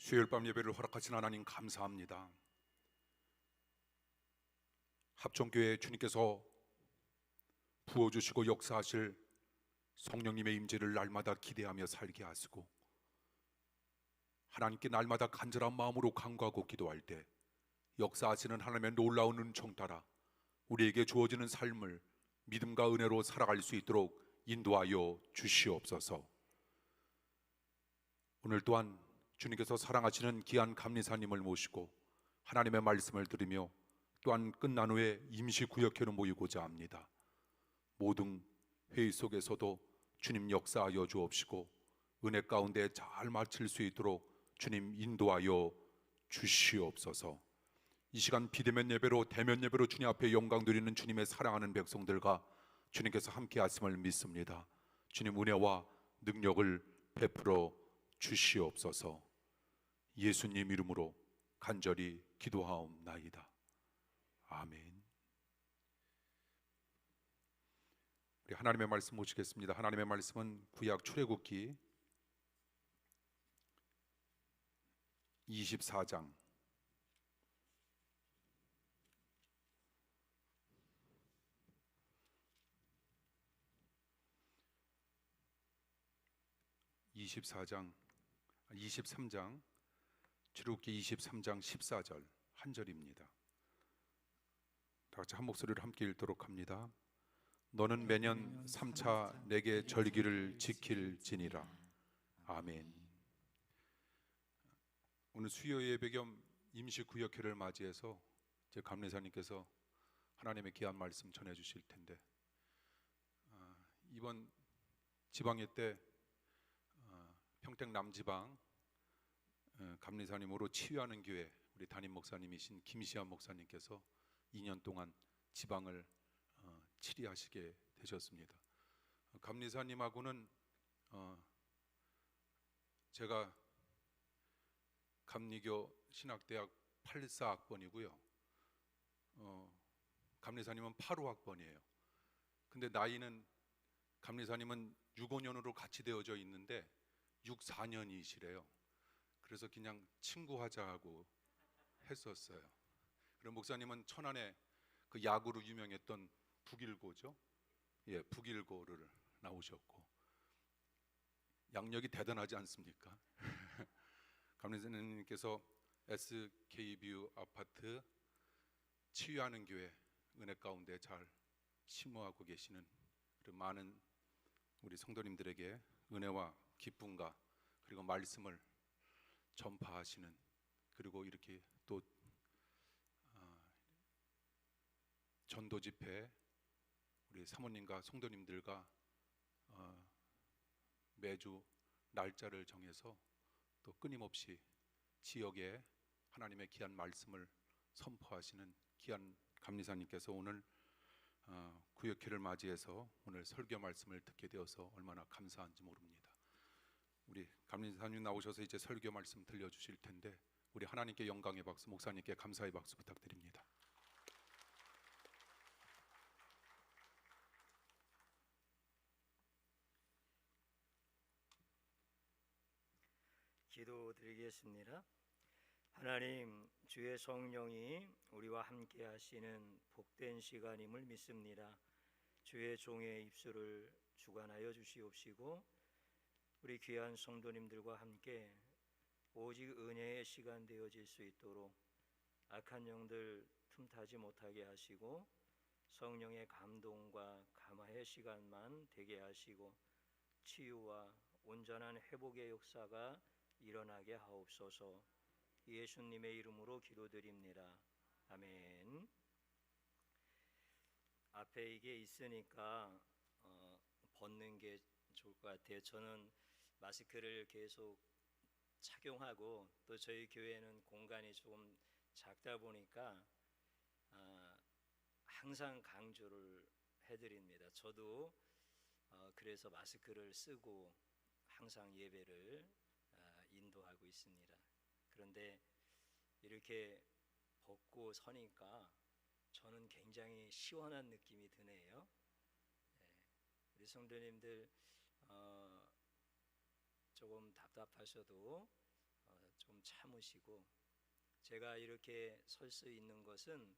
수요일 밤 예배를 허락하신 하나님 감사합니다. 합정교회 주님께서 부어주시고 역사하실 성령님의 임재를 날마다 기대하며 살게 하시고, 하나님께 날마다 간절한 마음으로 간구하고 기도할 때 역사하시는 하나님의 놀라운 은총 따라 우리에게 주어지는 삶을 믿음과 은혜로 살아갈 수 있도록 인도하여 주시옵소서. 오늘 또한 주님께서 사랑하시는 귀한 감리사님을 모시고 하나님의 말씀을 들으며 또한 끝난 후에 임시 구역회로 모이고자 합니다. 모든 회의 속에서도 주님 역사하여 주옵시고 은혜 가운데 잘 마칠 수 있도록 주님 인도하여 주시옵소서. 이 시간 비대면 예배로 대면 예배로 주님 앞에 영광 드리는 주님의 사랑하는 백성들과 주님께서 함께 하심을 믿습니다. 주님 은혜와 능력을 베풀어 주시옵소서. 예수님 이름으로 간절히 기도하옵나이다. 아멘. 우리 하나님의 말씀 보시겠습니다. 하나님의 말씀은 구약 출애굽기 24장 23장 출애굽기 23장 14절 한 절입니다. 다 같이 한 목소리로 함께 읽도록 합니다. 너는 매년 3차 내게 절기를 지킬지니라. 아멘. 오늘 수요 예배 겸 임시 구역회를 맞이해서 제 감리사님께서 하나님의 귀한 말씀 전해 주실 텐데, 이번 지방회 때 평택 남지방 감리사님으로 치유하는 교회 우리 담임 목사님이신 김시한 목사님께서 2년 동안 지방을 치리하시게 되셨습니다. 감리사님하고는 제가 감리교 신학대학 84학번이고요. 감리사님은 85학번이에요. 근데 나이는 감리사님은 65년으로 같이 되어져 있는데 64년이시래요. 그래서 그냥 친구하자고 했었어요. 그리고 목사님은 천안에 그 야구로 유명했던 북일고죠. 예, 북일고를 나오셨고 양력이 대단하지 않습니까? 감리사님께서 SK뷰 아파트 치유하는 교회 은혜 가운데 잘 심호하고 계시는 그리고 많은 우리 성도님들에게 은혜와 기쁨과 그리고 말씀을 전파하시는, 그리고 이렇게 또 전도 집회 우리 사모님과 성도님들과 매주 날짜를 정해서 또 끊임없이 지역에 하나님의 귀한 말씀을 선포하시는 귀한 감리사님께서 오늘 구역회를 맞이해서 오늘 설교 말씀을 듣게 되어서 얼마나 감사한지 모릅니다. 우리 감리사님 나오셔서 이제 설교 말씀 들려주실 텐데 우리 하나님께 영광의 박수, 목사님께 감사의 박수 부탁드립니다. 기도드리겠습니다. 하나님, 주의 성령이 우리와 함께 하시는 복된 시간임을 믿습니다. 주의 종의 입술을 주관하여 주시옵시고 우리 귀한 성도님들과 함께 오직 은혜의 시간 되어질 수 있도록 악한 영들 틈타지 못하게 하시고 성령의 감동과 감화의 시간만 되게 하시고 치유와 온전한 회복의 역사가 일어나게 하옵소서. 예수님의 이름으로 기도드립니다. 아멘. 앞에 이게 있으니까 벗는 게 좋을 것 같아요. 저는 마스크를 계속 착용하고 또 저희 교회는 공간이 조금 작다 보니까 항상 강조를 해드립니다. 저도 그래서 마스크를 쓰고 항상 예배를 인도하고 있습니다. 그런데 이렇게 벗고 서니까 저는 굉장히 시원한 느낌이 드네요. 우리 성도님들 조금 답답하셔도 좀 참으시고, 제가 이렇게 설 수 있는 것은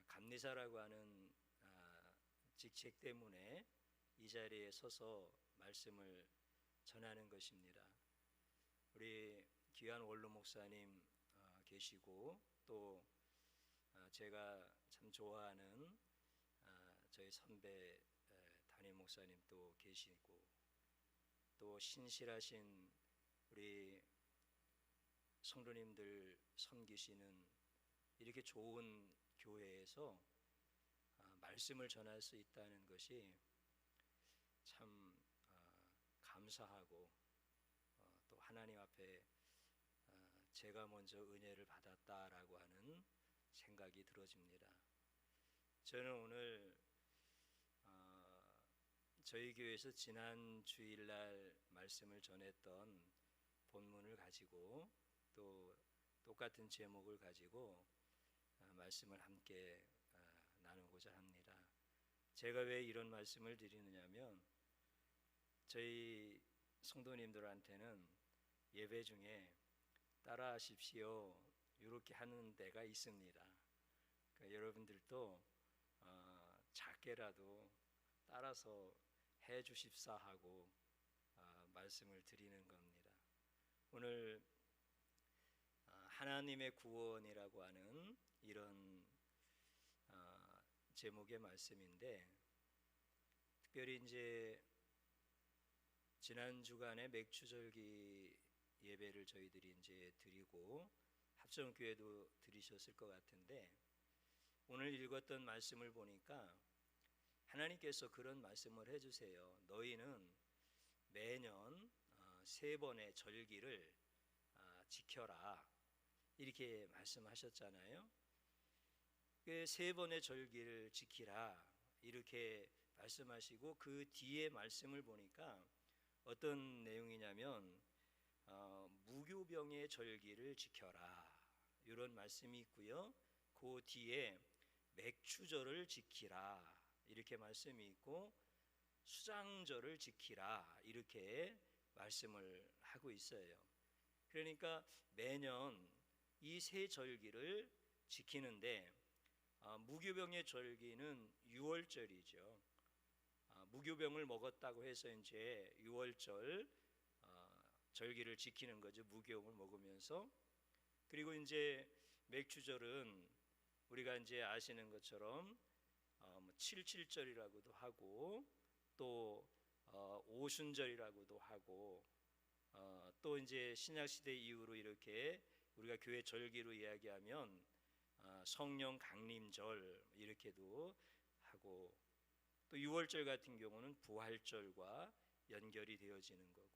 감리사라고 하는 직책 때문에 이 자리에 서서 말씀을 전하는 것입니다. 우리 귀한 원로 목사님 계시고, 또 제가 참 좋아하는 저희 선배 담임 목사님도 계시고, 또 신실하신 우리 성도님들 섬기시는 이렇게 좋은 교회에서 말씀을 전할 수 있다는 것이 참 감사하고, 또 하나님 앞에 제가 먼저 은혜를 받았다라고 하는 생각이 들어집니다. 저는 오늘 저희 교회에서 지난 주일날 말씀을 전했던 본문을 가지고, 또 똑같은 제목을 가지고 말씀을 함께 나누고자 합니다. 제가 왜 이런 말씀을 드리느냐면, 저희 성도님들한테는 예배 중에 따라하십시오 이렇게 하는 데가 있습니다. 그러니까 여러분들도 작게라도 따라서 해 주십사 하고 말씀을 드리는 겁니다. 오늘 하나님의 구원이라고 하는 이런 제목의 말씀인데, 특별히 이제 지난 주간에 맥주절기 예배를 저희들이 이제 드리고 합정교회도 드리셨을 것 같은데, 오늘 읽었던 말씀을 보니까 하나님께서 그런 말씀을 해주세요. 너희는 매년 3번의 절기를 지켜라, 이렇게 말씀하셨잖아요. 그 3번의 절기를 지키라 이렇게 말씀하시고, 그 뒤에 말씀을 보니까 어떤 내용이냐면 무교병의 절기를 지켜라 이런 말씀이 있고요. 그 뒤에 맥추절을 지키라 이렇게 말씀이 있고, 수장절을 지키라 이렇게 말씀을 하고 있어요. 그러니까 매년 이 세 절기를 지키는데, 무교병의 절기는 6월절이죠. 무교병을 먹었다고 해서 이제 6월절 절기를 지키는 거죠. 무교병을 먹으면서. 그리고 이제 맥추절은 우리가 이제 아시는 것처럼 77절이라고도 하고, 또 오순절이라고도 하고, 또 이제 신약 시대 이후로 이렇게 우리가 교회 절기로 이야기하면 성령 강림절 이렇게도 하고, 또 6월절 같은 경우는 부활절과 연결이 되어지는 거고,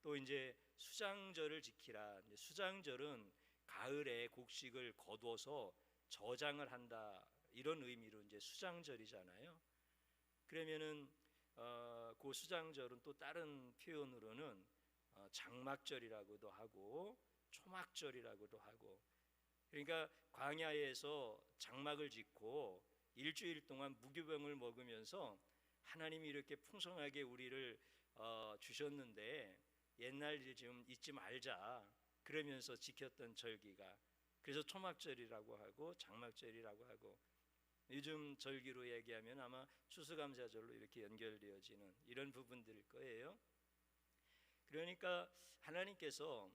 또 이제 수장절을 지키라. 수장절은 가을에 곡식을 거둬서 저장을 한다 이런 의미로 이제 수장절이잖아요. 그러면은 그 수장절은 또 다른 표현으로는 장막절이라고도 하고 초막절이라고도 하고, 그러니까 광야에서 장막을 짓고 일주일 동안 무교병을 먹으면서 하나님이 이렇게 풍성하게 우리를 주셨는데 옛날 일 좀 잊지 말자 그러면서 지켰던 절기가, 그래서 초막절이라고 하고 장막절이라고 하고, 요즘 절기로 얘기하면 아마 추수감사절로 이렇게 연결되어지는 이런 부분들일 거예요. 그러니까 하나님께서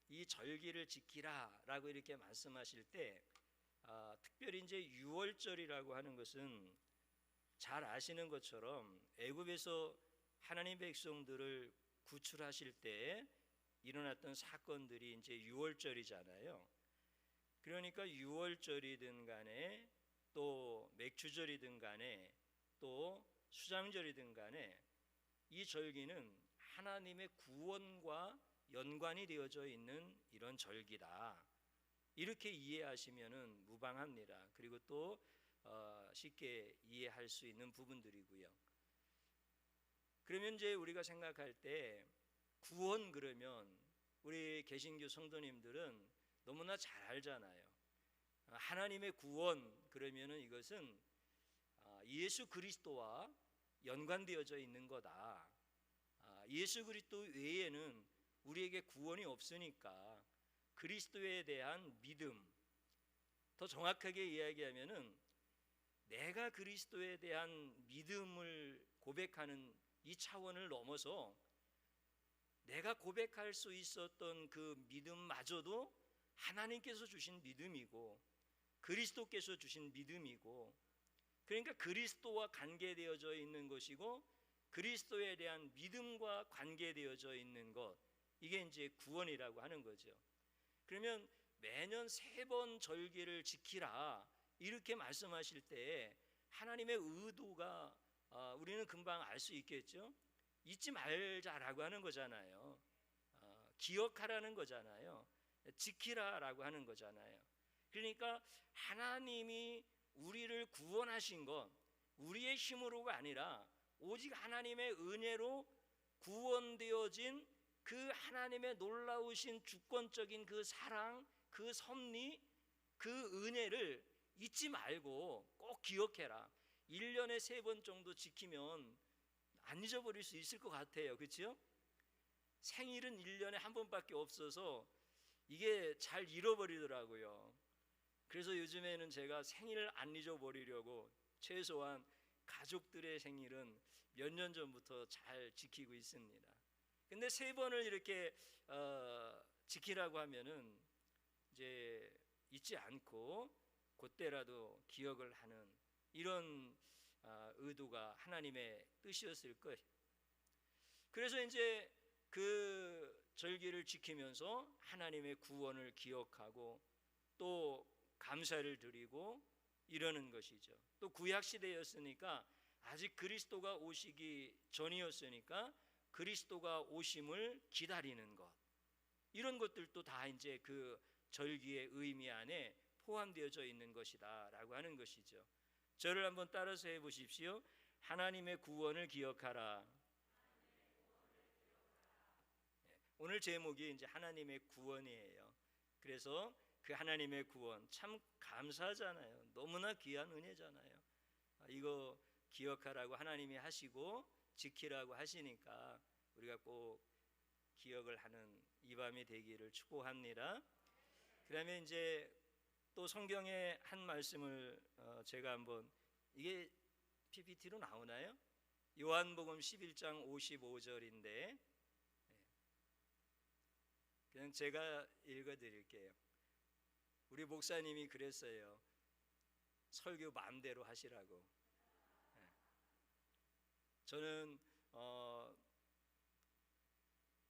이 절기를 지키라라고 이렇게 말씀하실 때, 특별히 이제 6월절이라고 하는 것은 잘 아시는 것처럼 애굽에서 하나님 백성들을 구출하실 때 일어났던 사건들이 이제 6월절이잖아요. 그러니까 6월절이든 간에 또 맥주절이든 간에 또 수장절이든 간에 이 절기는 하나님의 구원과 연관이 되어져 있는 이런 절기다, 이렇게 이해하시면은 무방합니다. 그리고 또 쉽게 이해할 수 있는 부분들이고요. 그러면 이제 우리가 생각할 때 구원 그러면 우리 개신교 성도님들은 너무나 잘 알잖아요. 하나님의 구원 그러면은 이것은 예수 그리스도와 연관되어져 있는 거다. 예수 그리스도 외에는 우리에게 구원이 없으니까 그리스도에 대한 믿음, 더 정확하게 이야기하면은 내가 그리스도에 대한 믿음을 고백하는 이 차원을 넘어서 내가 고백할 수 있었던 그 믿음마저도 하나님께서 주신 믿음이고 그리스도께서 주신 믿음이고, 그러니까 그리스도와 관계되어져 있는 것이고 그리스도에 대한 믿음과 관계되어져 있는 것, 이게 이제 구원이라고 하는 거죠. 그러면 매년 3번 절기를 지키라 이렇게 말씀하실 때 하나님의 의도가 우리는 금방 알 수 있겠죠. 잊지 말자라고 하는 거잖아요. 기억하라는 거잖아요. 지키라라고 하는 거잖아요. 그러니까 하나님이 우리를 구원하신 것 우리의 힘으로가 아니라 오직 하나님의 은혜로 구원되어진 그 하나님의 놀라우신 주권적인 그 사랑, 그 섭리, 그 은혜를 잊지 말고 꼭 기억해라. 1년에 3번 정도 지키면 안 잊어버릴 수 있을 것 같아요. 그렇죠? 생일은 1년에 1번밖에 없어서 이게 잘 잃어버리더라고요. 그래서 요즘에는 제가 생일을 안 잊어버리려고 최소한 가족들의 생일은 몇 년 전부터 잘 지키고 있습니다. 근데 3번을 이렇게 지키라고 하면은 이제 잊지 않고 그때라도 기억을 하는 이런 의도가 하나님의 뜻이었을 거예요. 그래서 이제 그 절기를 지키면서 하나님의 구원을 기억하고 또 감사를 드리고 이러는 것이죠. 또 구약 시대였으니까 아직 그리스도가 오시기 전이었으니까 그리스도가 오심을 기다리는 것, 이런 것들도 다 이제 그 절기의 의미 안에 포함되어져 있는 것이다라고 하는 것이죠. 저를 한번 따라서 해보십시오. 하나님의 구원을 기억하라. 오늘 제목이 이제 하나님의 구원이에요. 그래서 그 하나님의 구원 참 감사하잖아요. 너무나 귀한 은혜잖아요. 이거 기억하라고 하나님이 하시고 지키라고 하시니까 우리가 꼭 기억을 하는 이 밤이 되기를 축복합니다. 그다음에 이제 또 성경의 한 말씀을 제가 한번, 이게 PPT로 나오나요? 요한복음 11장 55절인데 그냥 제가 읽어드릴게요. 우리 목사님이 그랬어요. 설교 마음대로 하시라고. 저는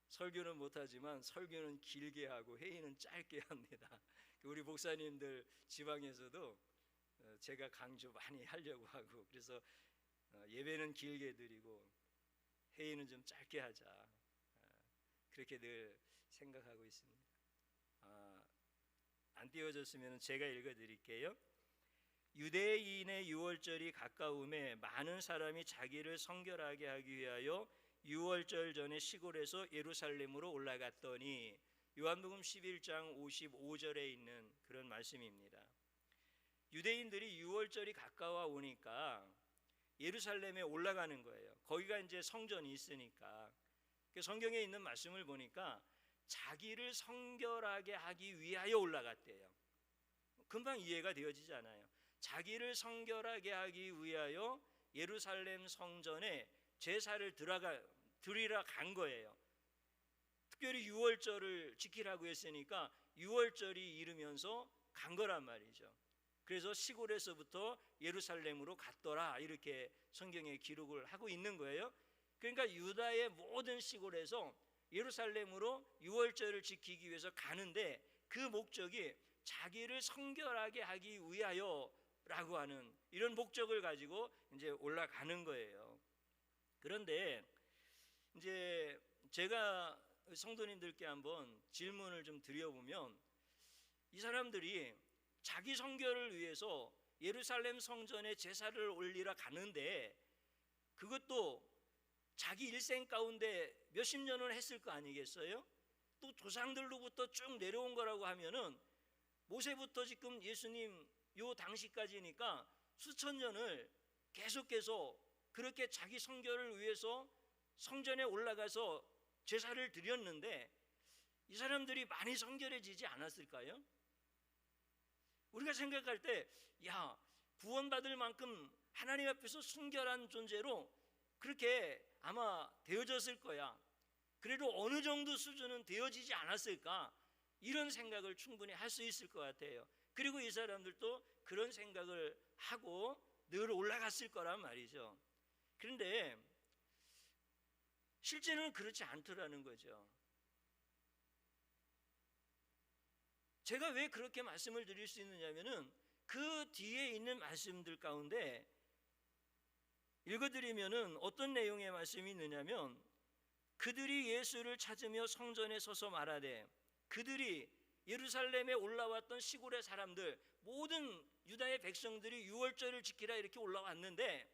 설교는 못하지만 설교는 길게 하고 회의는 짧게 합니다. 우리 목사님들 지방에서도 제가 강조 많이 하려고 하고, 그래서 예배는 길게 드리고 회의는 좀 짧게 하자, 그렇게 늘 생각하고 있습니다. 안 띄워졌으면 제가 읽어드릴게요. 유대인의 유월절이 가까움에 많은 사람이 자기를 성결하게 하기 위하여 유월절 전에 시골에서 예루살렘으로 올라갔더니, 요한복음 11장 55절에 있는 그런 말씀입니다. 유대인들이 유월절이 가까워 오니까 예루살렘에 올라가는 거예요. 거기가 이제 성전이 있으니까. 성경에 있는 말씀을 보니까 자기를 성결하게 하기 위하여 올라갔대요. 금방 이해가 되어지잖아요. 자기를 성결하게 하기 위하여 예루살렘 성전에 제사를 드리러 간 거예요. 특별히 유월절을 지키라고 했으니까 유월절이 이르면서 간 거란 말이죠. 그래서 시골에서부터 예루살렘으로 갔더라, 이렇게 성경에 기록을 하고 있는 거예요. 그러니까 유다의 모든 시골에서 예루살렘으로 유월절을 지키기 위해서 가는데 그 목적이 자기를 성결하게 하기 위하여라고 하는 이런 목적을 가지고 이제 올라가는 거예요. 그런데 이제 제가 성도님들께 한번 질문을 좀 드려보면, 이 사람들이 자기 성결을 위해서 예루살렘 성전에 제사를 올리러 가는데 그것도 자기 일생 가운데 몇십 년을 했을 거 아니겠어요? 또 조상들로부터 쭉 내려온 거라고 하면은 모세부터 지금 예수님 요 당시까지니까 수천 년을 계속해서 그렇게 자기 성결을 위해서 성전에 올라가서 제사를 드렸는데 이 사람들이 많이 성결해지지 않았을까요? 우리가 생각할 때, 야, 구원받을 만큼 하나님 앞에서 순결한 존재로 그렇게 아마 되어졌을 거야. 그래도 어느 정도 수준은 되어지지 않았을까? 이런 생각을 충분히 할 수 있을 것 같아요. 그리고 이 사람들도 그런 생각을 하고 늘 올라갔을 거란 말이죠. 그런데 실제는 그렇지 않더라는 거죠. 제가 왜 그렇게 말씀을 드릴 수 있느냐면은 그 뒤에 있는 말씀들 가운데 읽어드리면은 어떤 내용의 말씀이 있느냐면, 그들이 예수를 찾으며 성전에 서서 말하되, 그들이 예루살렘에 올라왔던 시골의 사람들, 모든 유다의 백성들이 유월절을 지키라 이렇게 올라왔는데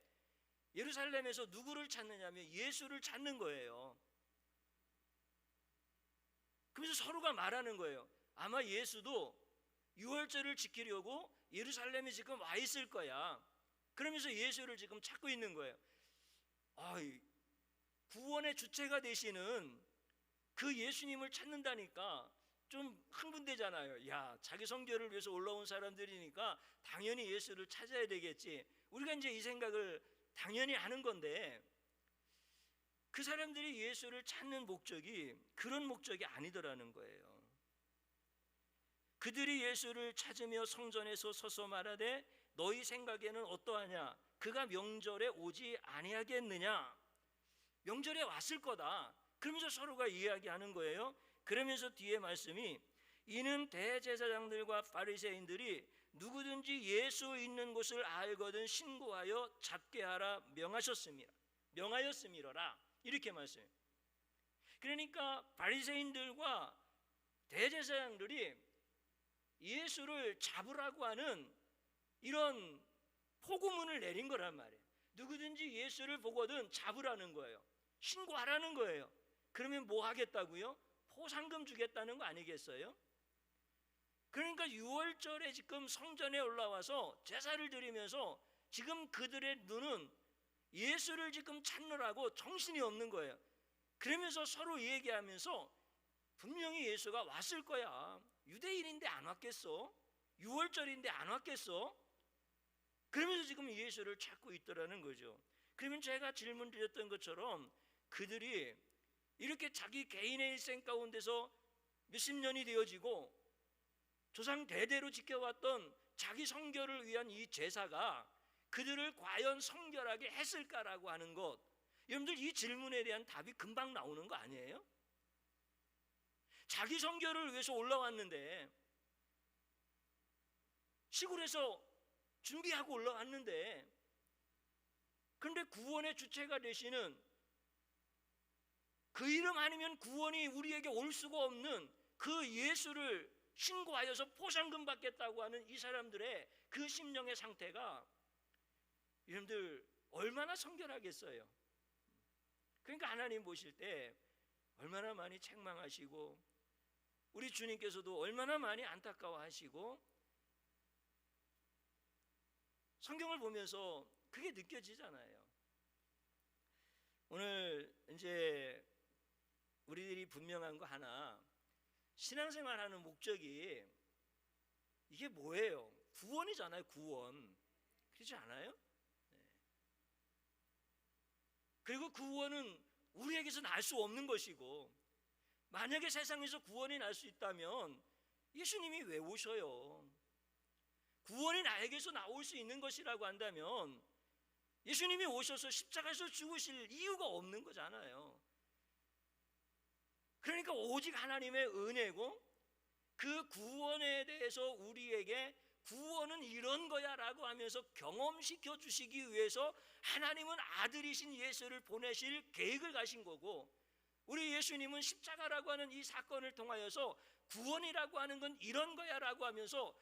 예루살렘에서 누구를 찾느냐면 예수를 찾는 거예요. 그래서 서로가 말하는 거예요. 아마 예수도 유월절을 지키려고 예루살렘에 지금 와 있을 거야. 그러면서 예수를 지금 찾고 있는 거예요. 구원의 주체가 되시는 그 예수님을 찾는다니까 좀 흥분되잖아요. 야, 자기 성결을 위해서 올라온 사람들이니까 당연히 예수를 찾아야 되겠지. 우리가 이제 이 생각을 당연히 하는 건데, 그 사람들이 예수를 찾는 목적이 그런 목적이 아니더라는 거예요. 그들이 예수를 찾으며 성전에서 서서 말하되, 너희 생각에는 어떠하냐? 그가 명절에 오지 아니하겠느냐? 명절에 왔을 거다. 그러면서 서로가 이야기하는 거예요. 그러면서 뒤에 말씀이, 이는 대제사장들과 바리새인들이 누구든지 예수 있는 곳을 알거든 신고하여 잡게 하라 명하였음이로라. 이렇게 말씀해요. 그러니까 바리새인들과 대제사장들이 예수를 잡으라고 하는 이런 포고문을 내린 거란 말이에요. 누구든지 예수를 보거든 잡으라는 거예요. 신고하라는 거예요. 그러면 뭐 하겠다고요? 포상금 주겠다는 거 아니겠어요? 그러니까 유월절에 지금 성전에 올라와서 제사를 드리면서 지금 그들의 눈은 예수를 지금 찾느라고 정신이 없는 거예요. 그러면서 서로 얘기하면서 분명히 예수가 왔을 거야. 유대인인데 안 왔겠어? 유월절인데 안 왔겠어? 그러면서 지금 예수를 찾고 있더라는 거죠. 그러면 제가 질문 드렸던 것처럼 그들이 이렇게 자기 개인의 일생 가운데서 몇십 년이 되어지고 조상 대대로 지켜왔던 자기 성결을 위한 이 제사가 그들을 과연 성결하게 했을까라고 하는 것, 여러분들 이 질문에 대한 답이 금방 나오는 거 아니에요? 자기 성결을 위해서 올라왔는데, 시골에서 준비하고 올라왔는데, 그런데 구원의 주체가 되시는, 그 이름 아니면 구원이 우리에게 올 수가 없는 그 예수를 신고하여서 포상금 받겠다고 하는 이 사람들의 그 심령의 상태가 여러분들 얼마나 성결하겠어요? 그러니까 하나님 보실 때 얼마나 많이 책망하시고, 우리 주님께서도 얼마나 많이 안타까워하시고, 성경을 보면서 그게 느껴지잖아요. 오늘 이제 우리들이 분명한 거 하나, 신앙생활하는 목적이 이게 뭐예요? 구원이잖아요. 구원. 그렇지 않아요? 네. 그리고 구원은 우리에게서 날 수 없는 것이고, 만약에 세상에서 구원이 날 수 있다면 예수님이 왜 오셔요? 구원이 나에게서 나올 수 있는 것이라고 한다면 예수님이 오셔서 십자가에서 죽으실 이유가 없는 거잖아요. 그러니까 오직 하나님의 은혜고, 그 구원에 대해서 우리에게 구원은 이런 거야 라고 하면서 경험시켜 주시기 위해서 하나님은 아들이신 예수를 보내실 계획을 가신 거고, 우리 예수님은 십자가라고 하는 이 사건을 통하여서 구원이라고 하는 건 이런 거야 라고 하면서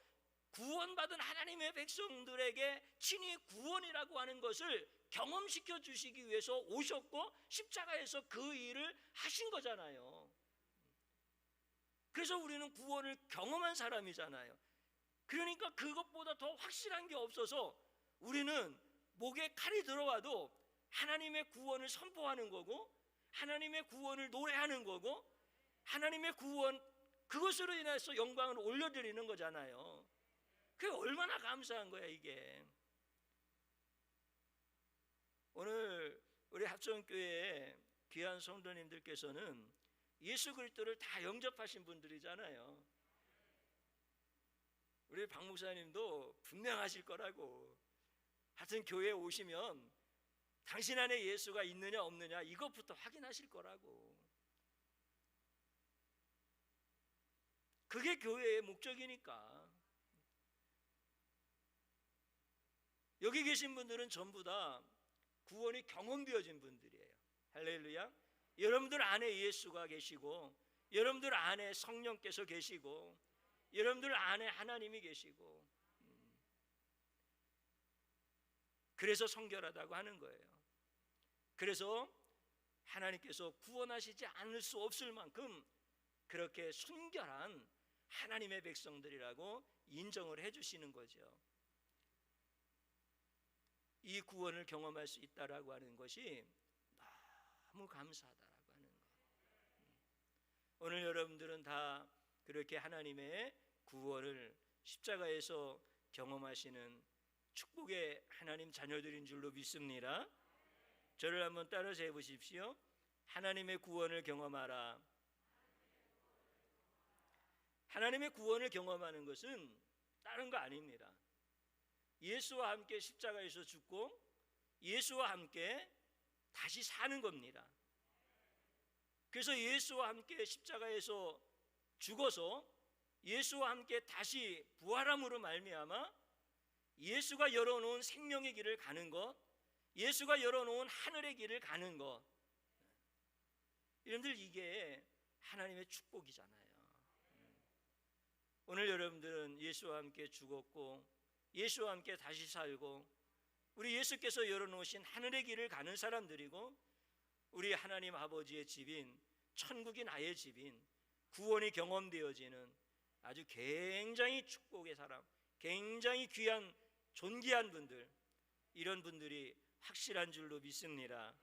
구원받은 하나님의 백성들에게 친히 구원이라고 하는 것을 경험시켜 주시기 위해서 오셨고, 십자가에서 그 일을 하신 거잖아요. 그래서 우리는 구원을 경험한 사람이잖아요. 그러니까 그것보다 더 확실한 게 없어서 우리는 목에 칼이 들어와도 하나님의 구원을 선포하는 거고, 하나님의 구원을 노래하는 거고, 하나님의 구원, 그것으로 인해서 영광을 올려드리는 거잖아요. 그게 얼마나 감사한 거야 이게. 오늘 우리 합정교회에 귀한 성도님들께서는 예수 그리스도를 다 영접하신 분들이잖아요. 우리 박 목사님도 분명하실 거라고. 하여튼 교회에 오시면 당신 안에 예수가 있느냐 없느냐 이것부터 확인하실 거라고. 그게 교회의 목적이니까. 여기 계신 분들은 전부 다 구원이 경험되어진 분들이에요. 할렐루야. 여러분들 안에 예수가 계시고, 여러분들 안에 성령께서 계시고, 여러분들 안에 하나님이 계시고, 그래서 성결하다고 하는 거예요. 그래서 하나님께서 구원하시지 않을 수 없을 만큼 그렇게 순결한 하나님의 백성들이라고 인정을 해주시는 거죠. 이 구원을 경험할 수 있다라고 하는 것이 너무 감사하다라고 하는 것. 오늘 여러분들은 다 그렇게 하나님의 구원을 십자가에서 경험하시는 축복의 하나님 자녀들인 줄로 믿습니다. 저를 한번 따라서 해보십시오. 하나님의 구원을 경험하라. 하나님의 구원을 경험하는 것은 다른 거 아닙니다. 예수와 함께 십자가에서 죽고 예수와 함께 다시 사는 겁니다. 그래서 예수와 함께 십자가에서 죽어서 예수와 함께 다시 부활함으로 말미암아 예수가 열어놓은 생명의 길을 가는 것, 예수가 열어놓은 하늘의 길을 가는 것, 여러분들 이게 하나님의 축복이잖아요. 오늘 여러분들은 예수와 함께 죽었고 예수와 함께 다시 살고 우리 예수께서 열어놓으신 하늘의 길을 가는 사람들이고, 우리 하나님 아버지의 집인 천국이 나의 집인 구원이 경험되어지는 아주 굉장히 축복의 사람, 굉장히 귀한 존귀한 분들, 이런 분들이 확실한 줄로 믿습니다.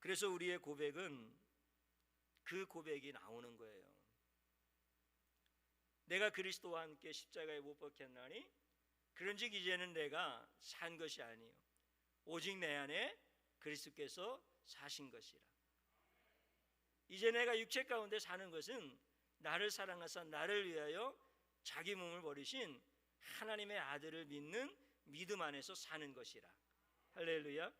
그래서 우리의 고백은 그 고백이 나오는 거예요. 내가 그리스도와 함께 십자가에 못 박혔나니 그런즉 이제는 내가 산 것이 아니요 오직 내 안에 그리스도께서 사신 것이라. 이제 내가 육체 가운데 사는 것은 나를 사랑하사 나를 위하여 자기 몸을 버리신 하나님의 아들을 믿는 믿음 안에서 사는 것이라. 할렐루야.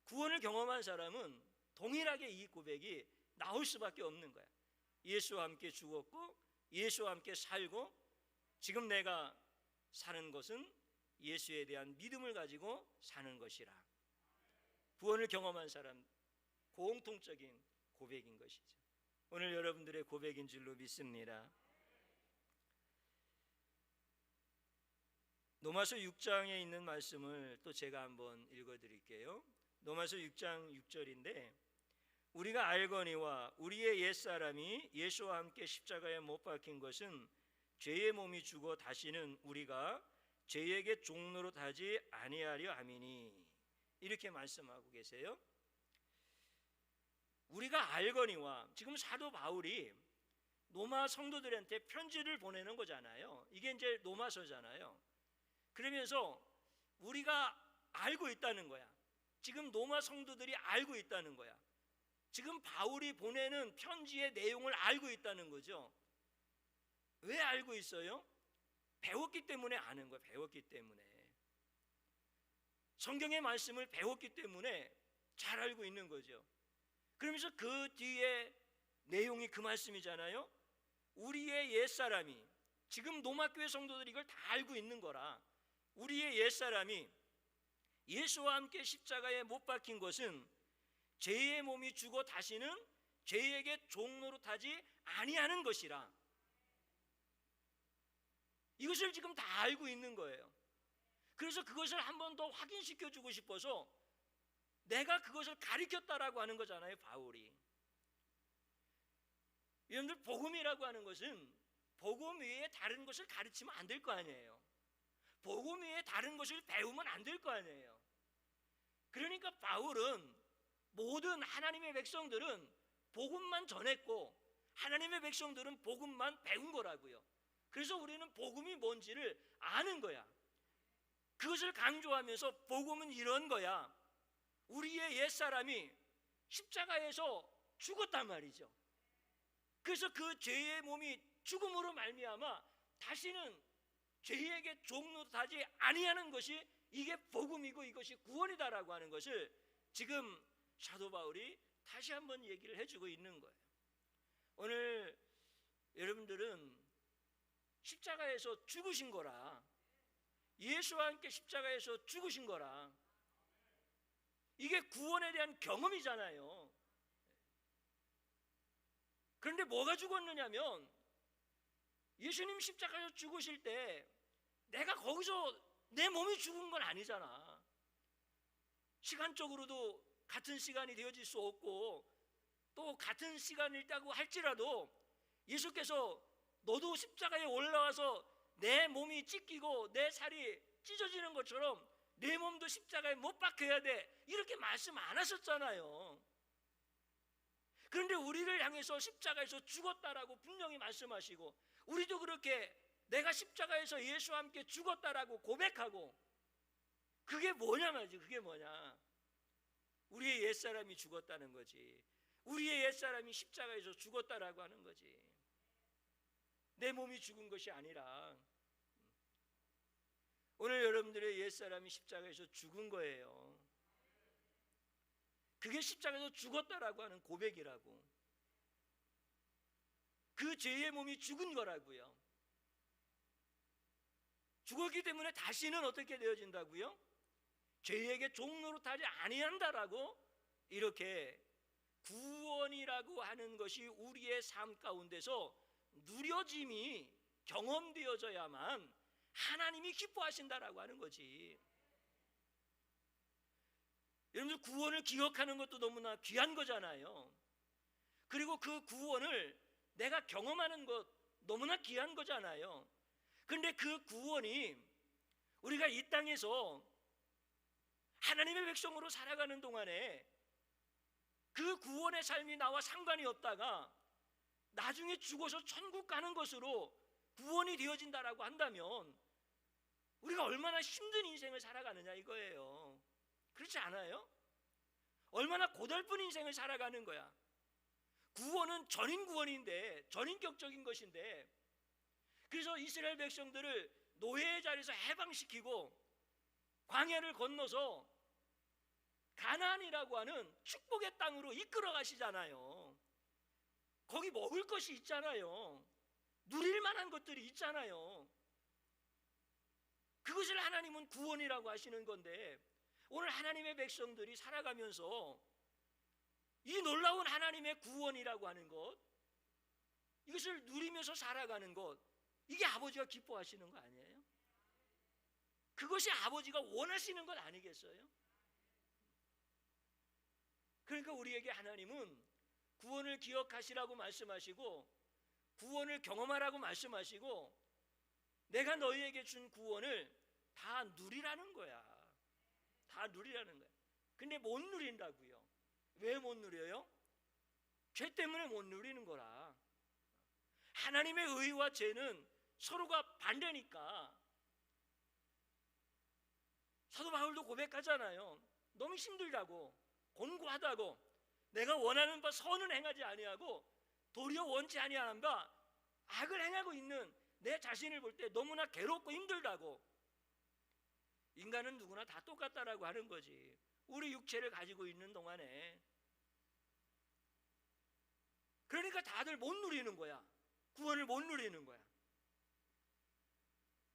구원을 경험한 사람은 동일하게 이 고백이 나올 수밖에 없는 거야. 예수와 함께 죽었고 예수와 함께 살고 지금 내가 사는 것은 예수에 대한 믿음을 가지고 사는 것이라. 구원을 경험한 사람 공통적인 고백인 것이죠. 오늘 여러분들의 고백인 줄로 믿습니다. 로마서 6장에 있는 말씀을 또 제가 한번 읽어드릴게요. 로마서 6장 6절인데, 우리가 알거니와 우리의 옛사람이 예수와 함께 십자가에 못 박힌 것은 죄의 몸이 죽어 다시는 우리가 죄에게 종로로 타지 아니하려 함이니, 이렇게 말씀하고 계세요. 우리가 알거니와, 지금 사도 바울이 로마 성도들한테 편지를 보내는 거잖아요. 이게 이제 로마서잖아요. 그러면서 우리가 알고 있다는 거야. 지금 로마 성도들이 알고 있다는 거야. 지금 바울이 보내는 편지의 내용을 알고 있다는 거죠. 왜 알고 있어요? 배웠기 때문에 아는 거예요. 배웠기 때문에. 성경의 말씀을 배웠기 때문에 잘 알고 있는 거죠. 그러면서 그 뒤에 내용이 그 말씀이잖아요. 우리의 옛사람이, 지금 로마교회 성도들이 이걸 다 알고 있는 거라, 우리의 옛사람이 예수와 함께 십자가에 못 박힌 것은 죄의 몸이 죽어 다시는 죄에게 종노릇하지 아니하는 것이라. 이것을 지금 다 알고 있는 거예요. 그래서 그것을 한 번 더 확인시켜 주고 싶어서 내가 그것을 가르쳤다라고 하는 거잖아요, 바울이. 여러분들, 복음이라고 하는 것은 복음 외에 다른 것을 가르치면 안 될 거 아니에요. 복음 외에 다른 것을 배우면 안 될 거 아니에요. 그러니까 바울은 모든 하나님의 백성들은 복음만 전했고 하나님의 백성들은 복음만 배운 거라고요. 그래서 우리는 복음이 뭔지를 아는 거야. 그것을 강조하면서 복음은 이런 거야. 우리의 옛사람이 십자가에서 죽었단 말이죠. 그래서 그 죄의 몸이 죽음으로 말미암아 다시는 죄에게 종노릇하지 아니하는 것이 이게 복음이고 이것이 구원이다라고 하는 것을 지금 사도 바울이 다시 한번 얘기를 해주고 있는 거예요. 오늘 여러분들은 십자가에서 죽으신 거라, 예수와 함께 십자가에서 죽으신 거라, 이게 구원에 대한 경험이잖아요. 그런데 뭐가 죽었느냐면 예수님 십자가에서 죽으실 때 내가 거기서 내 몸이 죽은 건 아니잖아. 시간적으로도 같은 시간이 되어질 수 없고 또 같은 시간이라고 할지라도 예수께서 너도 십자가에 올라와서 내 몸이 찢기고 내 살이 찢어지는 것처럼 내 몸도 십자가에 못 박혀야 돼, 이렇게 말씀 안 하셨잖아요. 그런데 우리를 향해서 십자가에서 죽었다라고 분명히 말씀하시고, 우리도 그렇게 내가 십자가에서 예수와 함께 죽었다라고 고백하고, 그게 뭐냐 말이지. 그게 뭐냐, 우리의 옛사람이 죽었다는 거지. 우리의 옛사람이 십자가에서 죽었다라고 하는 거지. 내 몸이 죽은 것이 아니라 오늘 여러분들의 옛사람이 십자가에서 죽은 거예요. 그게 십자가에서 죽었다라고 하는 고백이라고. 그 죄의 몸이 죽은 거라고요. 죽었기 때문에 다시는 어떻게 되어진다고요? 죄에게 종노릇하지 아니한다라고, 이렇게 구원이라고 하는 것이 우리의 삶 가운데서 누려짐이 경험되어져야만 하나님이 기뻐하신다라고 하는 거지. 여러분들 구원을 기억하는 것도 너무나 귀한 거잖아요. 그리고 그 구원을 내가 경험하는 것 너무나 귀한 거잖아요. 그런데 그 구원이 우리가 이 땅에서 하나님의 백성으로 살아가는 동안에 그 구원의 삶이 나와 상관이 없다가 나중에 죽어서 천국 가는 것으로 구원이 되어진다라고 한다면 우리가 얼마나 힘든 인생을 살아가느냐 이거예요. 그렇지 않아요? 얼마나 고달픈 인생을 살아가는 거야. 구원은 전인 구원인데, 전인격적인 것인데, 그래서 이스라엘 백성들을 노예의 자리에서 해방시키고 광야를 건너서 가나안이라고 하는 축복의 땅으로 이끌어 가시잖아요. 거기 먹을 것이 있잖아요. 누릴 만한 것들이 있잖아요. 그것을 하나님은 구원이라고 하시는 건데, 오늘 하나님의 백성들이 살아가면서 이 놀라운 하나님의 구원이라고 하는 것, 이것을 누리면서 살아가는 것, 이게 아버지가 기뻐하시는 거 아니에요? 그것이 아버지가 원하시는 것 아니겠어요? 그러니까 우리에게 하나님은 구원을 기억하시라고 말씀하시고, 구원을 경험하라고 말씀하시고, 내가 너희에게 준 구원을 다 누리라는 거야. 다 누리라는 거야. 근데 못 누린다고요. 왜 못 누려요? 죄 때문에 못 누리는 거라. 하나님의 의와 죄는 서로가 반대니까. 사도 바울도 고백하잖아요. 너무 힘들다고, 곤고하다고, 내가 원하는 바 선은 행하지 아니하고 도리어 원치 아니하는 바 악을 행하고 있는 내 자신을 볼 때 너무나 괴롭고 힘들다고. 인간은 누구나 다 똑같다라고 하는 거지. 우리 육체를 가지고 있는 동안에. 그러니까 다들 못 누리는 거야. 구원을 못 누리는 거야.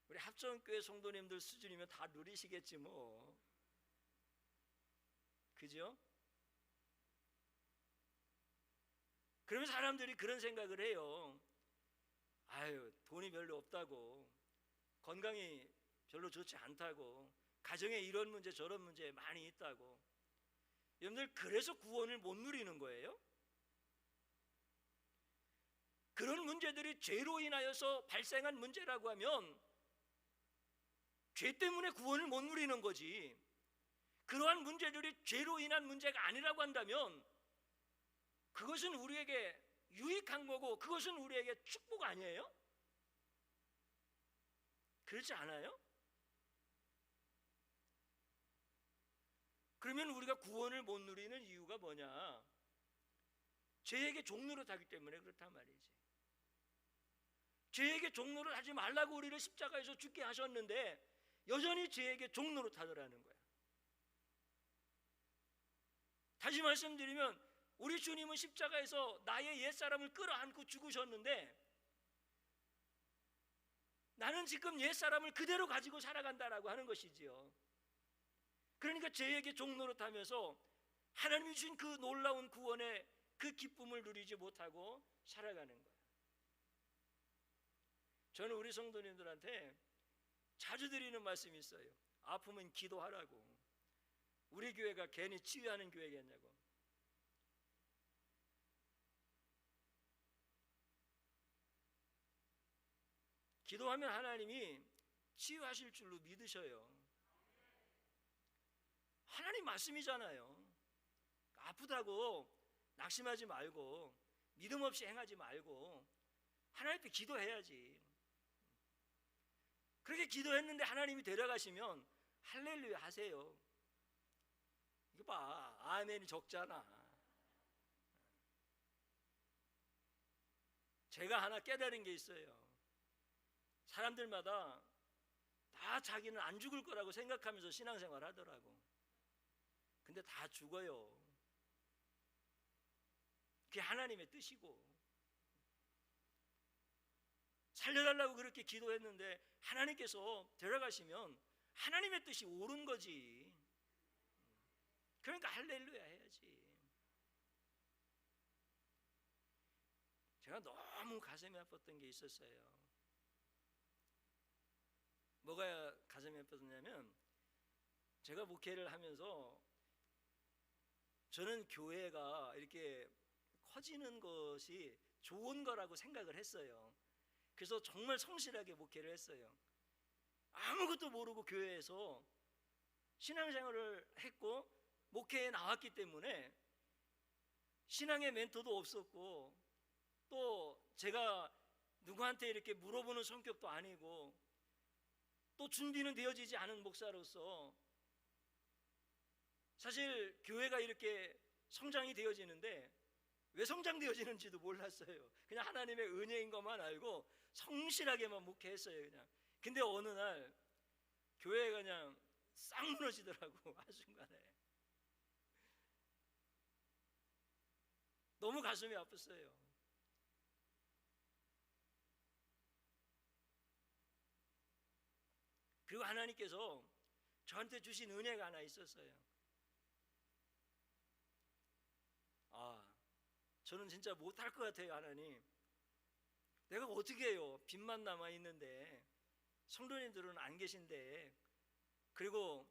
우리 합정교회 성도님들 수준이면 다 누리시겠지 뭐. 그죠? 그러면 사람들이 그런 생각을 해요. 아유, 돈이 별로 없다고, 건강이 별로 좋지 않다고, 가정에 이런 문제 저런 문제 많이 있다고. 여러분들, 그래서 구원을 못 누리는 거예요? 그런 문제들이 죄로 인하여서 발생한 문제라고 하면 죄 때문에 구원을 못 누리는 거지. 그러한 문제들이 죄로 인한 문제가 아니라고 한다면 그것은 우리에게 유익한 거고 그것은 우리에게 축복 아니에요? 그렇지 않아요? 그러면 우리가 구원을 못 누리는 이유가 뭐냐? 죄에게 종노릇하기 때문에 그렇단 말이지. 죄에게 종노릇 하지 말라고 우리를 십자가에서 죽게 하셨는데 여전히 죄에게 종노릇하더라는 거야. 다시 말씀드리면 우리 주님은 십자가에서 나의 옛사람을 끌어안고 죽으셨는데 나는 지금 옛사람을 그대로 가지고 살아간다라고 하는 것이지요. 그러니까 죄에게 종노릇하면서 하나님이 주신 그 놀라운 구원의 그 기쁨을 누리지 못하고 살아가는 거예요. 저는 우리 성도님들한테 자주 드리는 말씀이 있어요. 아프면 기도하라고. 우리 교회가 괜히 치유하는 교회겠냐고. 기도하면 하나님이 치유하실 줄로 믿으셔요. 하나님 말씀이잖아요. 아프다고 낙심하지 말고 믿음 없이 행하지 말고 하나님 앞에 기도해야지. 그렇게 기도했는데 하나님이 데려가시면 할렐루야 하세요. 이거 봐, 아멘이 적잖아. 제가 하나 깨달은 게 있어요. 사람들마다 다 자기는 안 죽을 거라고 생각하면서 신앙생활 하더라고. 근데 다 죽어요. 그게 하나님의 뜻이고. 살려달라고 그렇게 기도했는데 하나님께서 데려가시면 하나님의 뜻이 옳은 거지. 그러니까 할렐루야 해야지. 제가 너무 가슴이 아팠던 게 있었어요. 뭐가 가슴이 아팠냐면 제가 목회를 하면서 저는 교회가 이렇게 커지는 것이 좋은 거라고 생각을 했어요. 그래서 정말 성실하게 목회를 했어요. 아무것도 모르고 교회에서 신앙생활을 했고 목회에 나왔기 때문에 신앙의 멘토도 없었고 또 제가 누구한테 이렇게 물어보는 성격도 아니고 또 준비는 되어지지 않은 목사로서 사실 교회가 이렇게 성장이 되어지는데 왜 성장되어지는지도 몰랐어요. 그냥 하나님의 은혜인 것만 알고 성실하게만 목회했어요. 그냥. 근데 어느 날 교회가 그냥 싹 무너지더라고. 한순간에. 너무 가슴이 아팠어요. 그리고 하나님께서 저한테 주신 은혜가 하나 있었어요. 저는 진짜 못할 것 같아요. 하나님, 내가 어떻게 해요? 빚만 남아있는데 성도님들은 안 계신데, 그리고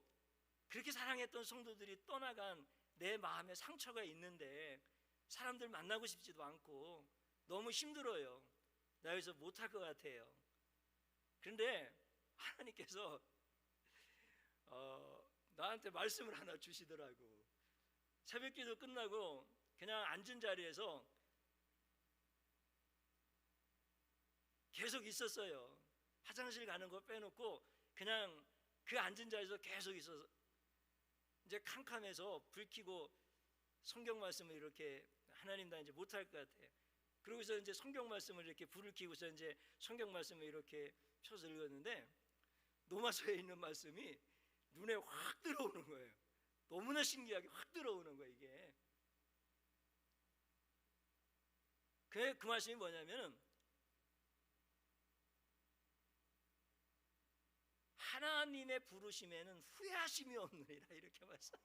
그렇게 사랑했던 성도들이 떠나간 내 마음에 상처가 있는데 사람들 만나고 싶지도 않고 너무 힘들어요. 나 여기서 못할 것 같아요. 그런데 하나님께서 나한테 말씀을 하나 주시더라고. 새벽기도 끝나고 그냥 앉은 자리에서 계속 있었어요. 화장실 가는 거 빼놓고 그냥 그 앉은 자리에서 계속 있어서 이제 캄캄해서 불 켜고 성경 말씀을 이렇게, 하나님 나 이제 못할 것 같아. 그러고서 이제 성경 말씀을 이렇게 불을 켜고서 이제 성경 말씀을 이렇게 펴서 읽었는데 로마서에 있는 말씀이 눈에 확 들어오는 거예요. 너무나 신기하게 확 들어오는 거예요. 이게 그 말씀이 뭐냐면은 하나님의 부르심에는 후회하심이 없느니라, 이렇게 말씀.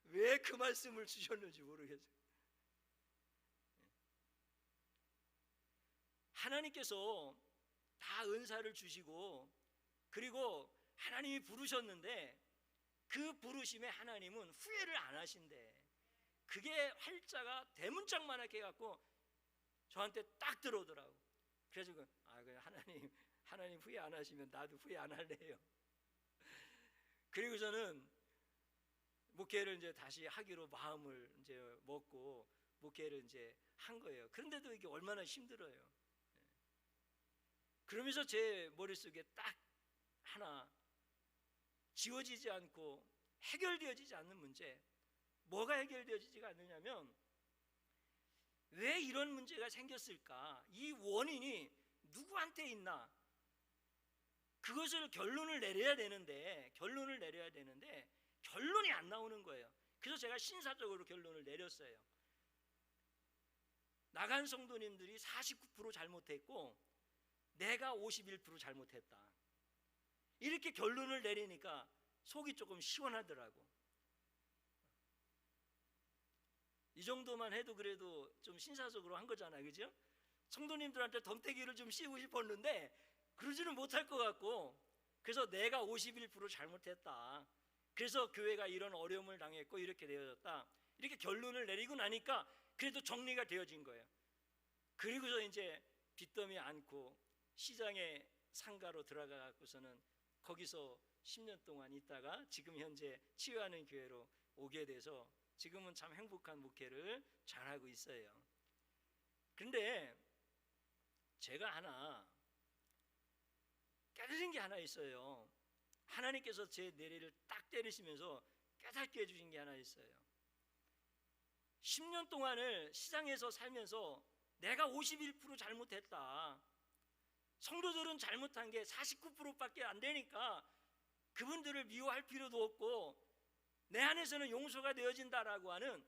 왜 그 말씀을 주셨는지 모르겠어요. 하나님께서 다 은사를 주시고 그리고 하나님이 부르셨는데 그 부르심에 하나님은 후회를 안 하신대. 그게 활자가 대문짝만하게 해갖고 저한테 딱 들어오더라고. 그래서 하나님 후회 안 하시면 나도 후회 안 할래요. 그리고서는 목회를 이제 다시 하기로 마음을 이제 먹고 목회를 이제 한 거예요. 그런데도 이게 얼마나 힘들어요. 그러면서 제 머릿속에 딱 하나 지워지지 않고 해결되어지지 않는 문제, 뭐가 해결되어지지가 않느냐면 왜 이런 문제가 생겼을까? 이 원인이 누구한테 있나? 그것을 결론을 내려야 되는데 결론이 안 나오는 거예요. 그래서 제가 신사적으로 결론을 내렸어요. 나간 성도님들이 49% 잘못했고 내가 51% 잘못했다. 이렇게 결론을 내리니까 속이 조금 시원하더라고. 이 정도만 해도 그래도 좀 신사적으로 한 거잖아요, 그죠? 성도님들한테 덤태기를 좀 씌우고 싶었는데 그러지는 못할 것 같고, 그래서 내가 51% 잘못했다. 그래서 교회가 이런 어려움을 당했고 이렇게 되어졌다. 이렇게 결론을 내리고 나니까 그래도 정리가 되어진 거예요. 그리고서 이제 빚더미 안고 시장의 상가로 들어가 갖고서는 거기서 10년 동안 있다가 지금 현재 치유하는 교회로 오게 돼서 지금은 참 행복한 목회를 잘하고 있어요. 그런데 제가 하나 깨달은 게 하나 있어요. 하나님께서 제 내리를 딱 때리시면서 깨닫게 해주신 게 하나 있어요. 10년 동안을 시장에서 살면서 내가 51% 잘못했다. 성도들은 잘못한 게 49%밖에 안 되니까 그분들을 미워할 필요도 없고 내 안에서는 용서가 되어진다라고 하는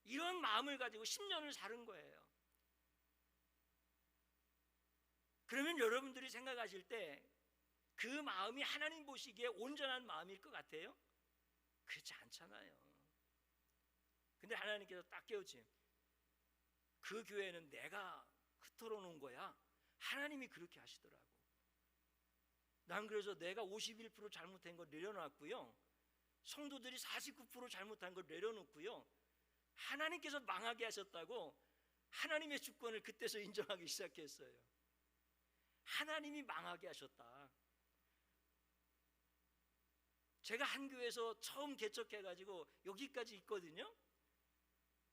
이런 마음을 가지고 10년을 사는 거예요. 그러면 여러분들이 생각하실 때 그 마음이 하나님 보시기에 온전한 마음일 것 같아요? 그렇지 않잖아요. 근데 하나님께서 딱 깨우침, 그 교회는 내가 흩어러 놓은 거야. 하나님이 그렇게 하시더라고. 난 그래서 내가 51% 잘못한 거 내려놨고요, 성도들이 49% 잘못한 걸 내려놓고요, 하나님께서 망하게 하셨다고 하나님의 주권을 그때서 인정하기 시작했어요. 하나님이 망하게 하셨다. 제가 한 교회에서 처음 개척해가지고 여기까지 있거든요.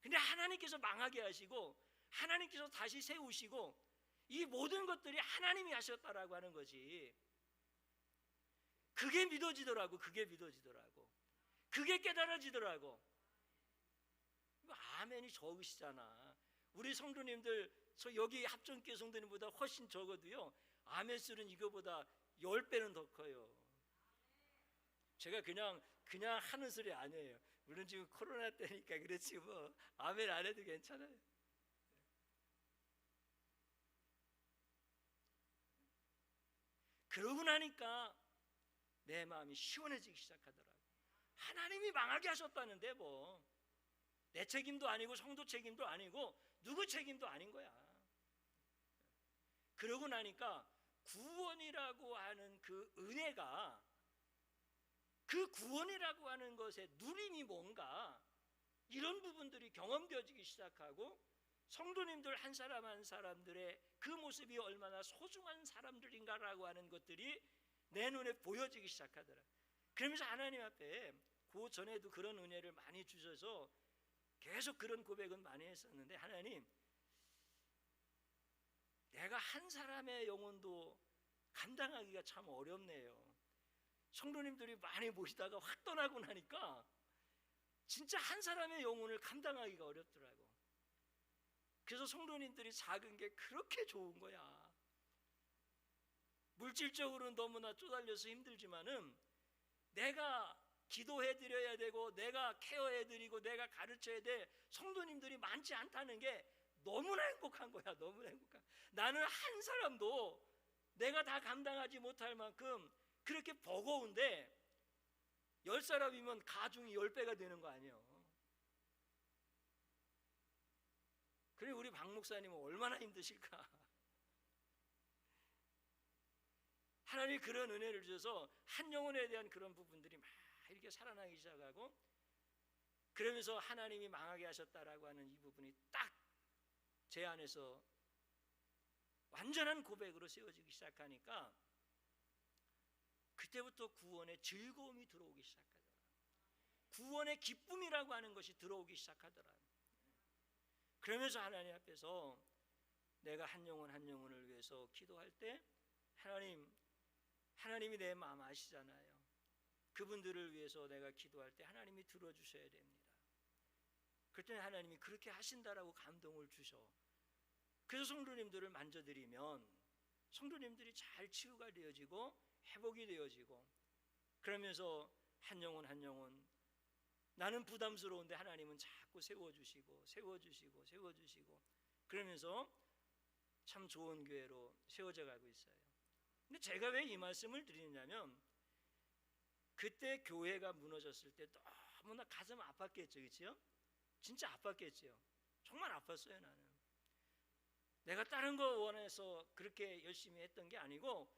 근데 하나님께서 망하게 하시고 하나님께서 다시 세우시고 이 모든 것들이 하나님이 하셨다라고 하는 거지. 그게 믿어지더라고. 그게 깨달아지더라고. 아멘이 적으시잖아. 우리 성도님들 여기 합정교회 성도님보다 훨씬 적어도요, 아멘 수는 이거보다 10배는 더 커요. 제가 그냥 하는 소리 아니에요. 물론 지금 코로나 때니까 그렇지 뭐 아멘 안 해도 괜찮아요. 그러고 나니까 내 마음이 시원해지기 시작하더라고. 하나님이 망하게 하셨다는데 뭐 내 책임도 아니고 성도 책임도 아니고 누구 책임도 아닌 거야. 그러고 나니까 구원이라고 하는 그 은혜가, 그 구원이라고 하는 것의 누림이 뭔가, 이런 부분들이 경험되어지기 시작하고 성도님들 한 사람 한 사람들의 그 모습이 얼마나 소중한 사람들인가라고 하는 것들이 내 눈에 보여지기 시작하더라. 그러면서 하나님 앞에 그 전에도 그런 은혜를 많이 주셔서 계속 그런 고백은 많이 했었는데, 하나님, 내가 한 사람의 영혼도 감당하기가 참 어렵네요. 성도님들이 많이 모시다가 확 떠나고 나니까 진짜 한 사람의 영혼을 감당하기가 어렵더라고. 그래서 성도님들이 작은 게 그렇게 좋은 거야. 물질적으로는 너무나 쪼달려서 힘들지만은 내가 기도해드려야 되고 내가 케어해드리고 내가 가르쳐야 돼 성도님들이 많지 않다는 게 너무나 행복한 거야. 너무나 행복한. 나는 한 사람도 내가 다 감당하지 못할 만큼 그렇게 버거운데 10사람이면 가중이 10배가 되는 거 아니에요. 그리고 우리 박 목사님은 얼마나 힘드실까. 하나님이 그런 은혜를 주셔서 한 영혼에 대한 그런 부분들이 막 이렇게 살아나기 시작하고, 그러면서 하나님이 망하게 하셨다라고 하는 이 부분이 딱 제 안에서 완전한 고백으로 세워지기 시작하니까 그때부터 구원의 즐거움이 들어오기 시작하더라. 구원의 기쁨이라고 하는 것이 들어오기 시작하더라. 그러면서 하나님 앞에서 내가 한 영혼 한 영혼을 위해서 기도할 때 하나님이 내 마음 아시잖아요. 그분들을 위해서 내가 기도할 때 하나님이 들어주셔야 됩니다. 그랬더니 하나님이 그렇게 하신다라고 감동을 주셔. 그래서 성도님들을 만져드리면 성도님들이 잘 치유가 되어지고 회복이 되어지고, 그러면서 한 영혼 한 영혼, 나는 부담스러운데 하나님은 자꾸 세워주시고 세워주시고 세워주시고, 그러면서 참 좋은 교회로 세워져 가고 있어요. 근데 제가 왜 이 말씀을 드리냐면, 그때 교회가 무너졌을 때 너무나 가슴 아팠겠죠, 그렇죠? 진짜 아팠겠죠. 정말 아팠어요. 내가 다른 거 원해서 그렇게 열심히 했던 게 아니고,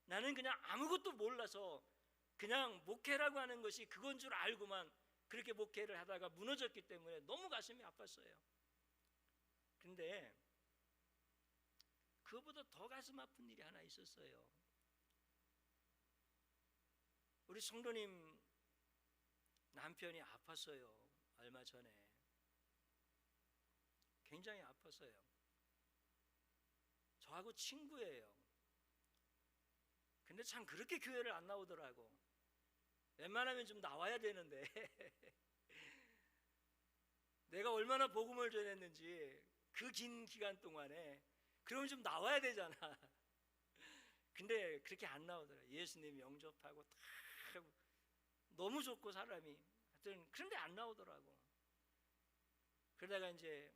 나는 그냥 아무것도 몰라서 그냥 목회라고 하는 것이 그건 줄 알고만 그렇게 목회를 하다가 무너졌기 때문에 너무 가슴이 아팠어요. 근데 그거보다 더 가슴 아픈 일이 하나 있었어요. 우리 성도님 남편이 아팠어요. 얼마 전에 굉장히 아팠어요. 저하고 친구예요. 근데 참 그렇게 교회를 안 나오더라고. 웬만하면 좀 나와야 되는데 내가 얼마나 복음을 전했는지 그 긴 기간 동안에, 그러면 좀 나와야 되잖아. 근데 그렇게 안 나오더라. 예수님 영접하고 다 너무 좋고 사람이, 하여튼 그런데 안 나오더라고. 그러다가 이제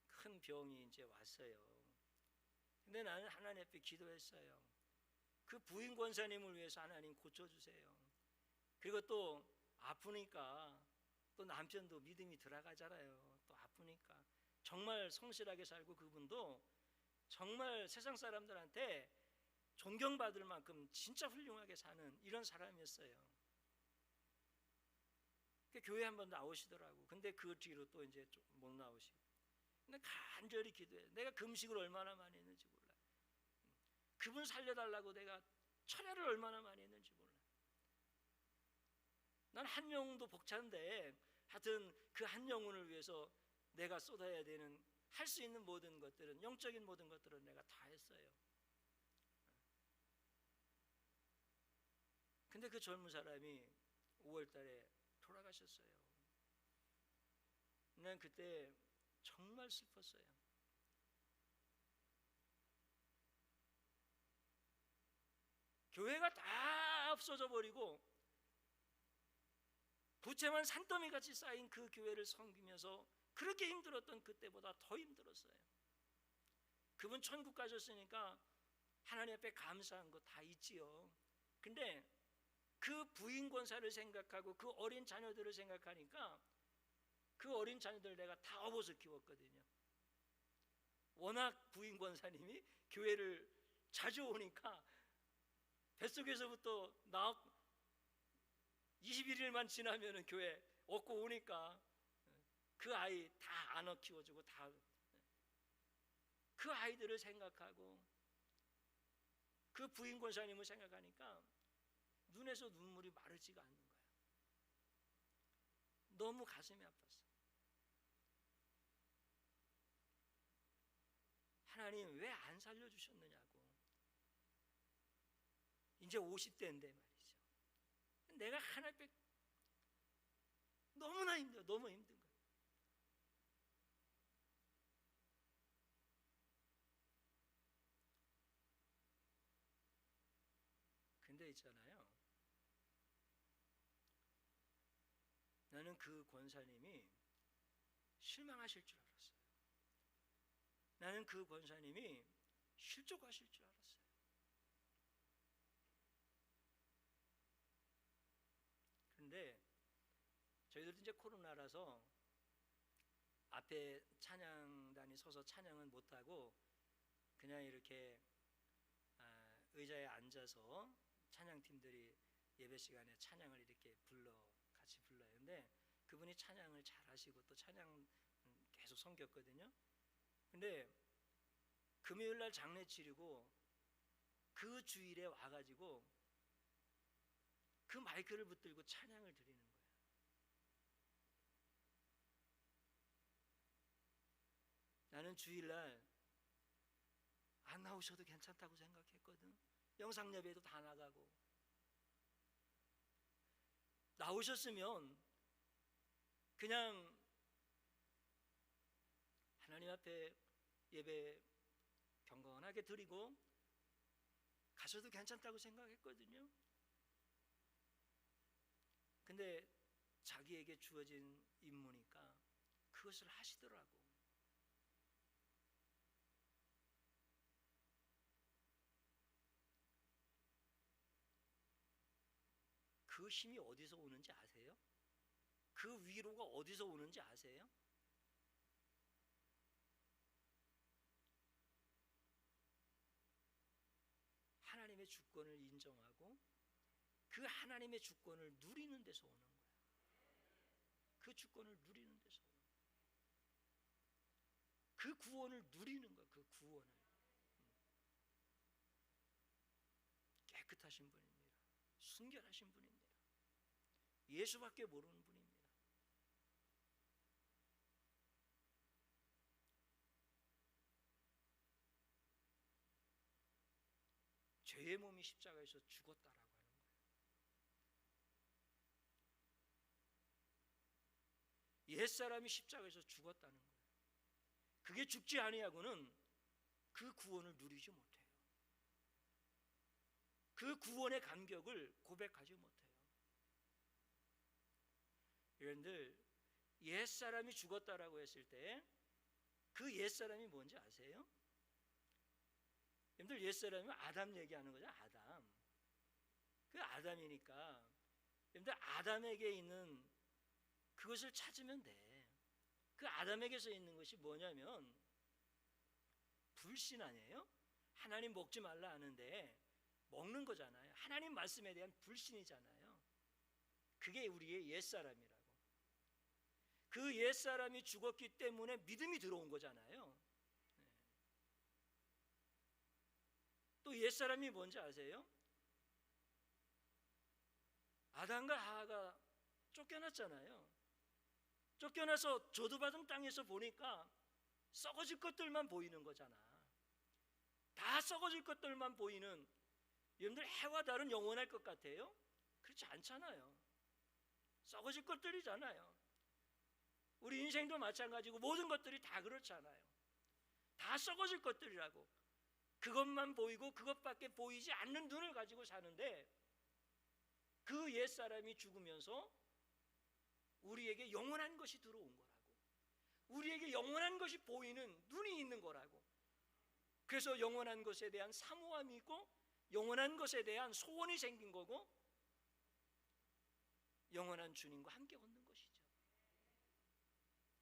큰 병이 이제 왔어요. 근데 나는 하나님 앞에 기도했어요. 그 부인 권사님을 위해서 하나님 고쳐주세요. 그리고 또 아프니까 또 남편도 믿음이 들어가잖아요. 또 아프니까 정말 성실하게 살고, 그분도 정말 세상 사람들한테 존경받을 만큼 진짜 훌륭하게 사는 이런 사람이었어요. 교회 한번 나오시더라고. 근데 그 뒤로 또 이제 좀 못 나오시고. 근데 간절히 기도해. 내가 금식을 얼마나 많이 했는지 몰라. 그분 살려달라고 내가 철야를 얼마나 많이 했는지 몰라. 난 한 영혼도 벅찬데, 하여튼 그 한 영혼을 위해서 내가 쏟아야 되는, 할 수 있는 모든 것들은, 영적인 모든 것들은 내가 다 했어요. 근데 그 젊은 사람이 5월 달에 돌아가셨어요. 난 그때 정말 슬펐어요. 교회가 다 없어져 버리고 부채만 산더미같이 쌓인 그 교회를 섬기면서 그렇게 힘들었던 그때보다 더 힘들었어요. 그분 천국 가셨으니까 하나님 앞에 감사한 거 다 있지요. 근데 그 부인 권사를 생각하고 그 어린 자녀들을 생각하니까, 그 어린 자녀들 내가 다 업어서 키웠거든요. 워낙 부인 권사님이 교회를 자주 오니까 뱃속에서부터 21일만 지나면은 교회 얻고 오니까 그 아이 다 안어 키워주고, 다 그 아이들을 생각하고 그 부인 권사님을 생각하니까 눈에서 눈물이 마르지가 않는 거야. 너무 가슴이 아팠어. 하나님 왜 안 살려주셨느냐고. 이제 50대인데 말이죠. 내가 하나님 앞에 너무나 힘들어. 너무 힘든 거야. 근데 있잖아요, 나는 그 권사님이 실망하실 줄 알았어요. 나는 그 권사님이 실족하실 줄 알았어요. 근데 저희들도 이제 코로나라서 앞에 찬양단이 서서 찬양은 못하고 그냥 이렇게 의자에 앉아서 찬양팀들이 예배 시간에 찬양을 이렇게 같이 불러요. 근데 그분이 찬양을 잘 하시고 또 찬양 계속 섬겼거든요. 근데 금요일 날 장례 치르고 그 주일에 와가지고 그 마이크를 붙들고 찬양을 드리는 거예요. 나는 주일날 안 나오셔도 괜찮다고 생각했거든. 영상 예배도 다 나가고. 나오셨으면 그냥 하나님 앞에 예배 경건하게 드리고 가셔도 괜찮다고 생각했거든요. 근데 자기에게 주어진 임무니까 그것을 하시더라고. 그 힘이 어디서 오는지 아세요? 그 위로가 어디서 오는지 아세요? 하나님의 주권을 인정하고 그 하나님의 주권을 누리는 데서 오는 거예요. 그 주권을 누리는 데서 오는 거예요. 그 구원을 누리는 거예요. 그 구원을. 깨끗하신 분입니다. 순결하신 분입니다. 예수밖에 모르는 분입니다. 죄의 몸이 십자가에서 죽었다라고 하는 거예요. 옛사람이 십자가에서 죽었다는 거예요. 그게 죽지 아니하고는 그 구원을 누리지 못해요. 그 구원의 감격을 고백하지 못해요. 여러분들, 옛사람이 죽었다라고 했을 때 그 옛사람이 뭔지 아세요? 여러분들, 옛사람이 아담 얘기하는 거죠. 아담. 그 아담이니까 여러분들, 아담에게 있는 그것을 찾으면 돼. 그 아담에게서 있는 것이 뭐냐면 불신 아니에요? 하나님 먹지 말라 하는데 먹는 거잖아요. 하나님 말씀에 대한 불신이잖아요. 그게 우리의 옛사람이라고. 그 옛사람이 죽었기 때문에 믿음이 들어온 거잖아요. 또 옛사람이 뭔지 아세요? 아담과 하와가 쫓겨났잖아요. 쫓겨나서 저주받은 땅에서 보니까 썩어질 것들만 보이는 거잖아. 다 썩어질 것들만 보이는, 여러분들 해와 달은 영원할 것 같아요? 그렇지 않잖아요. 썩어질 것들이잖아요. 우리 인생도 마찬가지고 모든 것들이 다 그렇잖아요. 다 썩어질 것들이라고. 그것만 보이고 그것밖에 보이지 않는 눈을 가지고 사는데 그 옛사람이 죽으면서 우리에게 영원한 것이 들어온 거라고. 우리에게 영원한 것이 보이는 눈이 있는 거라고. 그래서 영원한 것에 대한 사모함이 있고 영원한 것에 대한 소원이 생긴 거고 영원한 주님과 함께 걷는 것이죠.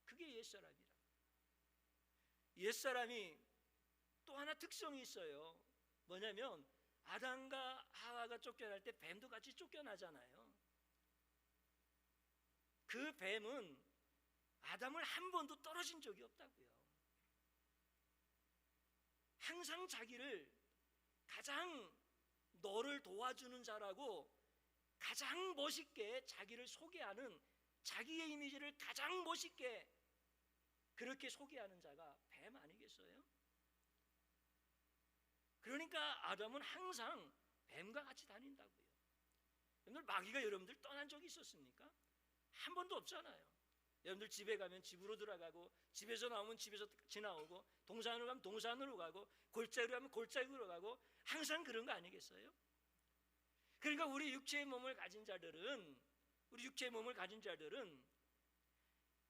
그게 옛사람이라. 옛사람이 또 하나 특성이 있어요. 뭐냐면 아담과 하와가 쫓겨날 때 뱀도 같이 쫓겨나잖아요. 그 뱀은 아담을 한 번도 떨어진 적이 없다고요. 항상 자기를 가장 너를 도와주는 자라고 가장 멋있게 자기를 소개하는, 자기의 이미지를 가장 멋있게 그렇게 소개하는 자가 뱀 아니겠어요? 그러니까 아담은 항상 뱀과 같이 다닌다고요. 여러분들, 마귀가 여러분들 떠난 적이 있었습니까? 한 번도 없잖아요. 여러분들 집에 가면 집으로 들어가고, 집에서 나오면 집에서 지나오고, 동산으로 가면 동산으로 가고, 골짜기로 가면 골짜기로 가고, 항상 그런 거 아니겠어요? 그러니까 우리 육체의 몸을 가진 자들은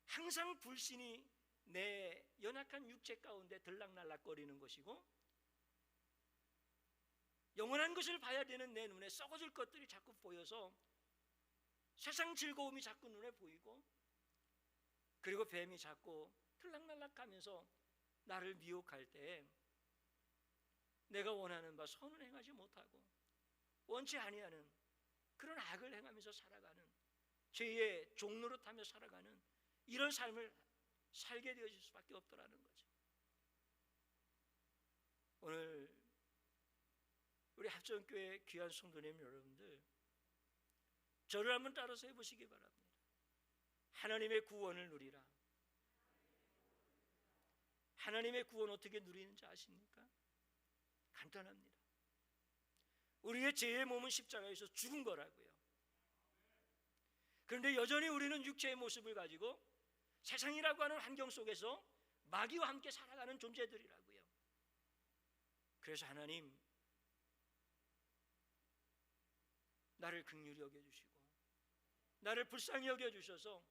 항상 불신이 내 연약한 육체 가운데 들락날락거리는 것이고, 영원한 것을 봐야 되는 내 눈에 썩어질 것들이 자꾸 보여서 세상 즐거움이 자꾸 눈에 보이고, 그리고 뱀이 자꾸 들락날락하면서 나를 미혹할 때 내가 원하는 바 선을 행하지 못하고 원치 아니하는 그런 악을 행하면서 살아가는, 죄의 종노릇하며 살아가는 이런 삶을 살게 되어질 수밖에 없더라는 거죠. 오늘 우리 합정교회 귀한 성도님 여러분들, 저를 한번 따라서 해보시기 바랍니다. 하나님의 구원을 누리라. 하나님의 구원 어떻게 누리는지 아십니까? 간단합니다. 우리의 죄의 몸은 십자가에서 죽은 거라고요. 그런데 여전히 우리는 육체의 모습을 가지고 세상이라고 하는 환경 속에서 마귀와 함께 살아가는 존재들이라고요. 그래서 하나님, 나를 긍휼히 여겨주시고 나를 불쌍히 여겨주셔서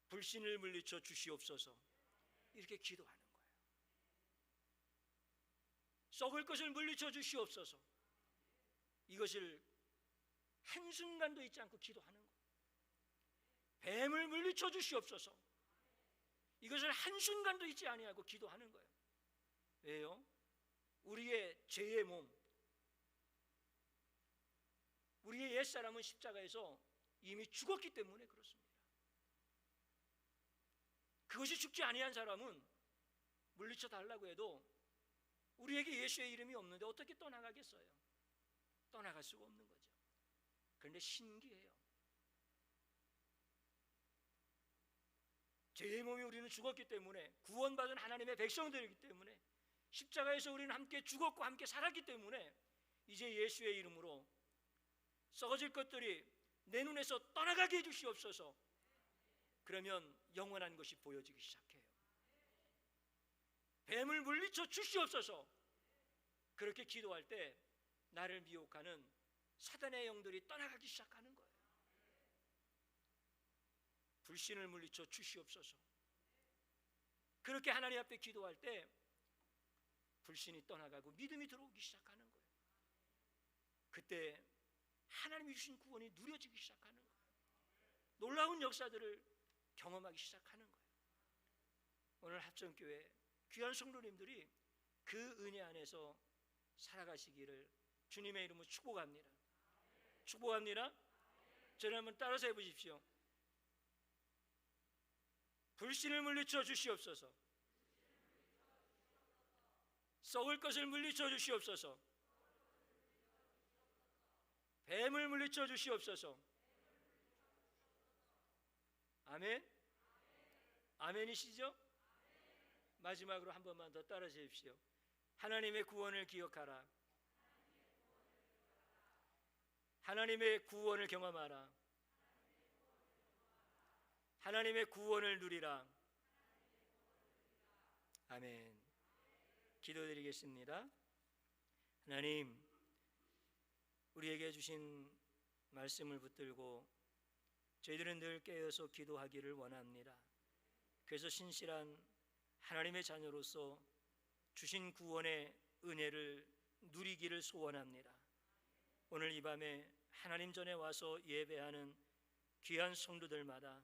불신을 물리쳐 주시옵소서, 이렇게 기도하는 거예요. 썩을 것을 물리쳐 주시옵소서, 이것을 한순간도 잊지 않고 기도하는 거예요. 뱀을 물리쳐 주시옵소서, 이것을 한순간도 잊지 아니하고 기도하는 거예요. 왜요? 우리의 죄의 몸, 우리의 옛사람은 십자가에서 이미 죽었기 때문에 그렇습니다. 그것이 죽지 아니한 사람은 물리쳐 달라고 해도 우리에게 예수의 이름이 없는데 어떻게 떠나가겠어요? 떠나갈 수가 없는 거죠. 그런데 신기해요. 죄의 몸이 우리는 죽었기 때문에, 구원받은 하나님의 백성들이기 때문에, 십자가에서 우리는 함께 죽었고 함께 살았기 때문에 이제 예수의 이름으로 썩어질 것들이 내 눈에서 떠나가게 해주시옵소서. 그러면 영원한 것이 보여지기 시작해요. 뱀을 물리쳐 주시옵소서. 그렇게 기도할 때 나를 미혹하는 사단의 영들이 떠나가기 시작하는 거예요. 불신을 물리쳐 주시옵소서. 그렇게 하나님 앞에 기도할 때 불신이 떠나가고 믿음이 들어오기 시작하는 거예요. 그때 하나님이 주신 구원이 누려지기 시작하는 거예요. 놀라운 역사들을 경험하기 시작하는 거예요. 오늘 합정교회 귀한 성도님들이 그 은혜 안에서 살아가시기를 주님의 이름으로 축복합니다. 축복합니다. 저를 한번 따라서 해보십시오. 불신을 물리쳐 주시옵소서. 썩을 것을 물리쳐 주시옵소서. 뱀을 물리쳐 주시옵소서. 아멘? 아멘이시죠? 마지막으로 한 번만 더 따라 주십시오. 하나님의 구원을 기억하라. 하나님의 구원을 경험하라. 하나님의 구원을 누리라. 아멘. 기도드리겠습니다. 하나님, 우리에게 주신 말씀을 붙들고 저희들은 늘 깨어서 기도하기를 원합니다. 그래서 신실한 하나님의 자녀로서 주신 구원의 은혜를 누리기를 소원합니다. 오늘 이 밤에 하나님 전에 와서 예배하는 귀한 성도들마다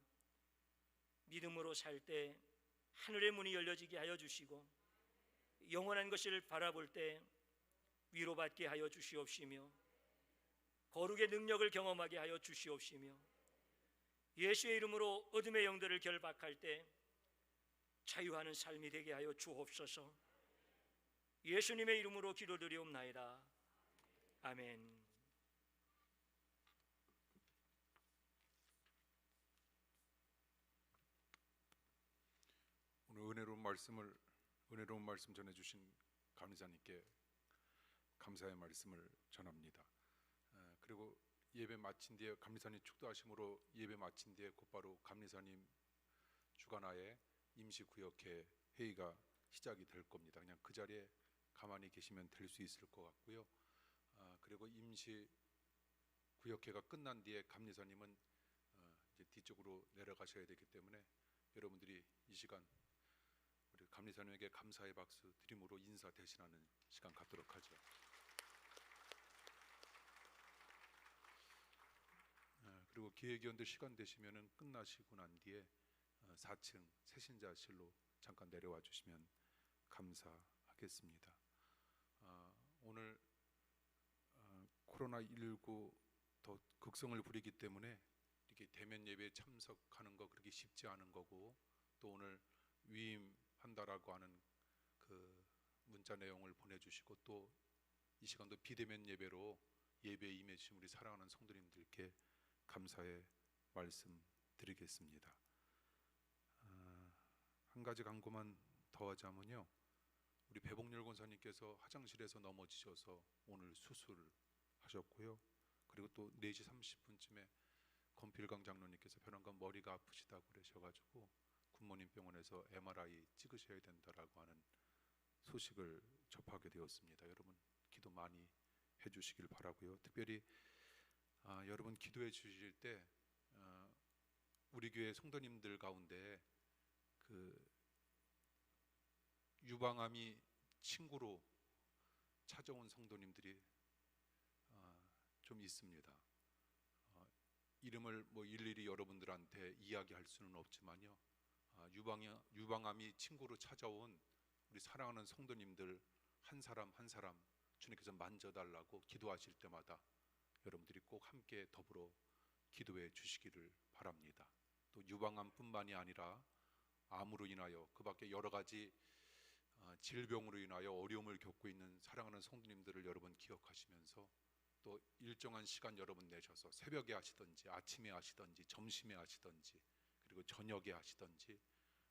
믿음으로 살 때 하늘의 문이 열려지게 하여 주시고, 영원한 것을 바라볼 때 위로받게 하여 주시옵시며, 거룩의 능력을 경험하게 하여 주시옵시며, 예수의 이름으로 어둠의 영들을 결박할 때 자유하는 삶이 되게 하여 주옵소서. 예수님의 이름으로 기도드리옵나이다. 아멘. 오늘 은혜로운 말씀 전해주신 감리자님께 감사의 말씀을 전합니다. 그리고 예배 마친 뒤에 감리사님 축도하심으로 예배 마친 뒤에 곧바로 감리사님 주관하에 임시구역회 회의가 시작이 될 겁니다. 그냥 그 자리에 가만히 계시면 될 수 있을 것 같고요. 그리고 임시구역회가 끝난 뒤에 감리사님은 이제 뒤쪽으로 내려가셔야 되기 때문에 여러분들이 이 시간 우리 감리사님에게 감사의 박수 드림으로 인사 대신하는 시간 갖도록 하죠. 그리고 기획위원들 시간 되시면은 끝나시고 난 뒤에 4층 새신자실로 잠깐 내려와 주시면 감사하겠습니다. 오늘 코로나19 더 극성을 부리기 때문에 이렇게 대면 예배에 참석하는 거 그렇게 쉽지 않은 거고, 또 오늘 위임한다라고 하는 그 문자 내용을 보내주시고, 또 이 시간도 비대면 예배로 예배에 임해 주신 우리 사랑하는 성도님들께 감사의 말씀드리겠습니다. 한 가지 간구만 더 하자면요, 우리 배복렬 권사님께서 화장실에서 넘어지셔서 오늘 수술하셨고요. 그리고 또 4시 30분쯤에 권필강 장로님께서 편안간 머리가 아프시다고 그러셔가지고 굿모닝 병원에서 MRI 찍으셔야 된다라고 하는 소식을 접하게 되었습니다. 여러분 기도 많이 해주시길 바라고요. 특별히 여러분 기도해 주실 때 우리 교회 성도님들 가운데 그 유방암이 친구로 찾아온 성도님들이 좀 있습니다. 이름을 뭐 일일이 여러분들한테 이야기할 수는 없지만요, 유방암이 친구로 찾아온 우리 사랑하는 성도님들 한 사람 한 사람 주님께서 만져달라고 기도하실 때마다 여러분들이 꼭 함께 더불어 기도해 주시기를 바랍니다. 또 유방암뿐만이 아니라 암으로 인하여 그 밖에 여러 가지 질병으로 인하여 어려움을 겪고 있는 사랑하는 성도님들을 여러분 기억하시면서 또 일정한 시간 여러분 내셔서 새벽에 하시든지 아침에 하시든지 점심에 하시든지 그리고 저녁에 하시든지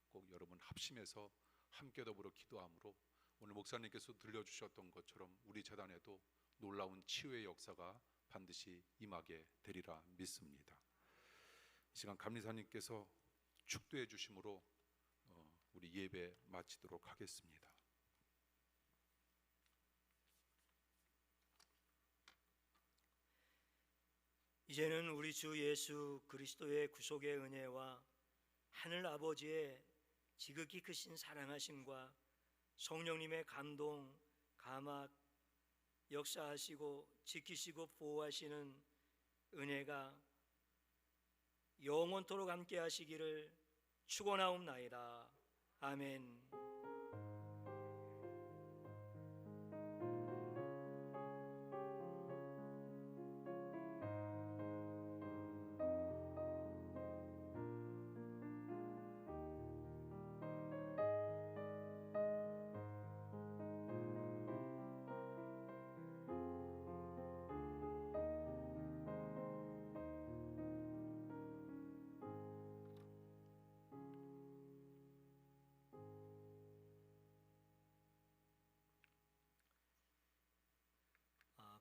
꼭 여러분 합심해서 함께 더불어 기도함으로 오늘 목사님께서 들려주셨던 것처럼 우리 재단에도 놀라운 치유의 역사가 반드시 임하게 되리라 믿습니다. 이 시간 감리사님께서 축도해 주심으로 우리 예배 마치도록 하겠습니다. 이제는 우리 주 예수 그리스도의 구속의 은혜와 하늘 아버지의 지극히 크신 사랑하심과 성령님의 감동, 감화, 역사하시고 지키시고 보호하시는 은혜가 영원토록 함께 하시기를 축원하옵나이다. 아멘.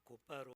곧바로